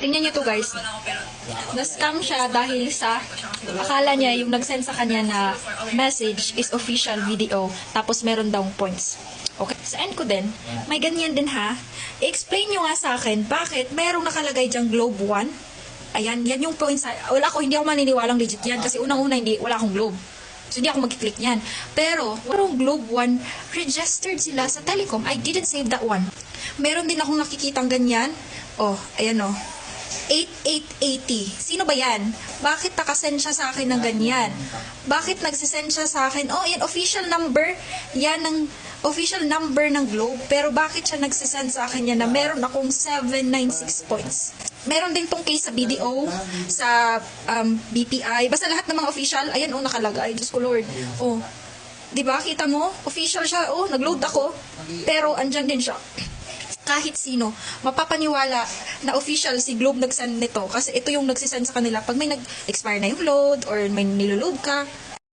Tingnan niyo to guys. Na-scam siya dahil sa akala niya yung nag-send sa kanya na message is official video. Tapos meron daw points. Okay, sa end ko din, may ganyan din ha. I-explain nyo nga sa akin, bakit merong nakalagay dyang Globe 1? Ayan, yan yung points. Hindi ako maniniwalang legit yan. Kasi unang-una, wala akong Globe. So, hindi ako mag-click yan. Pero, merong Globe 1, registered sila sa Telecom. I didn't save that one. Meron din akong nakikitang ganyan. Oh, ayan oh. 8880. Sino ba yan? Bakit nakasend siya sa akin ng ganyan? Bakit nagsisend siya sa akin? Oh, yan, official number. Yan ang official number ng Globe. Pero bakit siya nagsisend sa akin yan na meron akong 796 points? Meron din tong case sa BDO, sa BPI. Basta lahat ng mga official, ayan oh, nakalagay. Diyos ko Lord. Oh, diba? Kita mo? Official siya. Oh, nag-load ako. Pero andyan din siya. Kahit sino, mapapaniwala na official si Globe nag-send nito kasi ito yung nagsisend sa kanila pag may nag-expire na yung load or may niloload ka.